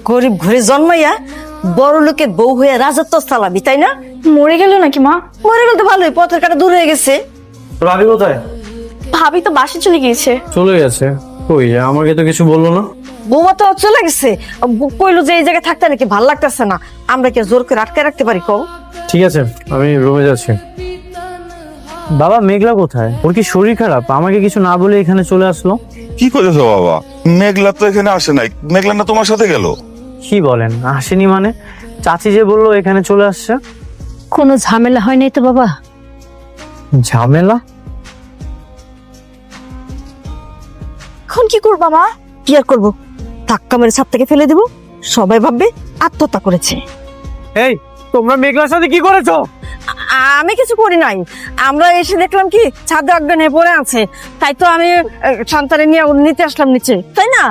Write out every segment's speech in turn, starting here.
গরিব ঘরে জন্মাইয়া বড় লোকের বউ হয়ে রাজত্ব চালাবি, তাই না? মরে গেল নাকি মা? মরে গেল তো ভালোই, পথের কাটা দূর হয়ে গেছে। ভাবি কোথায়? ভাবি তো বাসে চলে গিয়েছে। চলে গেছে? কই, আমাকে তো কিছু বললো না। বৌমা তো চলে গেছে, কইলো যে এই জায়গায় থাকতে নাকি ভাল লাগতেছে না। আমরা কি জোর করে আটকে রাখতে পারি কও? ঠিক আছে, আমি রুমে যাচ্ছি। বাবা, মেঘলা কোথায়? ওর কি শরীর খারাপ? আমাকে কিছু না বলে এখানে চলে আসলো। কি করেছো বাবা? মেঘলা তো এখানে আসে নাই। মেঘলা না তোমার সাথে গেল? কি বলেন, আসেনি মানে? চাচি যে বললো এখানে চলে আসছে। কোনো ঝামেলা হয় নাই তো বাবা? ঝামেলা? এখন কি করবা মা? কি আর করবো, ধাক্কা মেরে ছাদ থেকে ফেলে দেবো, সবাই ভাববে আত্মহত্যা করেছে। এই, তোমরা মেঘলার সাথে কি করেছো? আমি কিছু করি নাই, আমরা এসে দেখলাম কি ছাদে অজ্ঞান হয়ে পড়ে আছে, তাই তো আমি সন্তানে নিয়ে নিতে আসলাম নিচে, তাই না?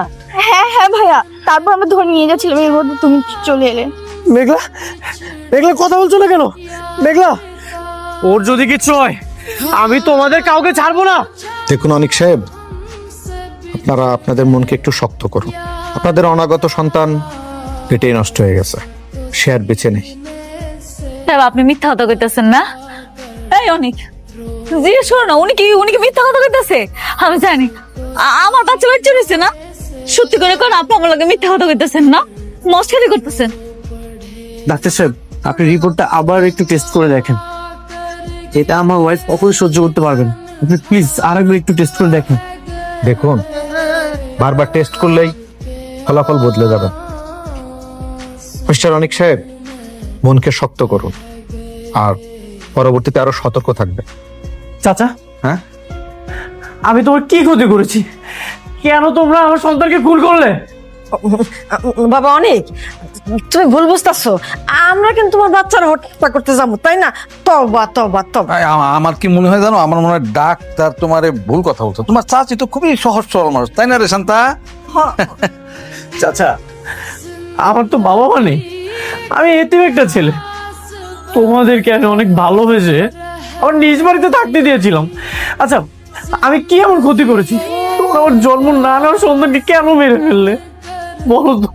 হ্যাঁ হ্যাঁ ভাইয়া, তারপর আমরা ধরে নিয়ে যাচ্ছিলাম, এর মধ্যে তুমি চলে এলে। মেঘলা, মেঘলা কথা বলছো না কেন? মেঘলা, ওর যদি কিছু হয় আমি তোমাদের কাউকে ছাড়বো না। দেখুন অনিক সাহেব, আপনারা আপনাদের মনকে একটু শক্ত করুন। আপনাদের অনাগত সন্তান পেটেই নষ্ট হয়ে গেছে, সে আর বেঁচে নেই। আপনি মিথ্যা কথা কইতেছেন না? এই অনেক জিজ্ঞেস করো না, উনি কি মিথ্যা কথা কইতেছে? আমি জানি আমার বাচ্চা বাচ্চা রয়েছে না। সত্যি করে কোন আপনি আমার লগে মিথ্যা কথা কইতেছেন না? মস্কারি করতেছেন। ডাক্তার সাহেব, আপনি রিপোর্টটা আবার একটু টেস্ট করে দেখেন। এটা আমার ওয়াইফ কখনোই সহ্য করতে পারবেন। আপনি প্লিজ আরেকবার একটু টেস্ট করে দেখেন। দেখুন, বারবার টেস্ট করলেই ফলাফল বদলে যাবে। মিস্টার অনিক সাহেব, মনকে শক্ত করুন আর পরবর্তীতে আরো সতর্ক থাকবে। চাচা, হ্যাঁ, আমি তোমার কি ক্ষতি করেছি? কেন তোমরা আমার সন্তানকে খুন করলে? বাবা অনেক, তুমি ভুল বুঝতেছো, আমরা কিন্তু তোমার বাচ্চার হত্যা করতে যাবো, তাই না? তবা তবা তবা। আমার কি মনে হয় জানো, আমার মনে হয় ডাক্তার তোমারে ভুল কথা বলছো। তোমার চাচি তো খুবই সহজ সরল মানুষ, তাই না রে শান্তা? চাচা, আমার তো বাবা মা নেই, আমি এতিম একটা ছেলে। তোমাদেরকে আমি অনেক ভালোবেসে আমার নিজ বাড়িতে থাকতে দিয়েছিলাম। আচ্ছা, আমি কি এমন ক্ষতি করেছি? তোমরা আমার জন্ম না নেওয়ার সন্তানকে কেন মেরে ফেললে বলো তো?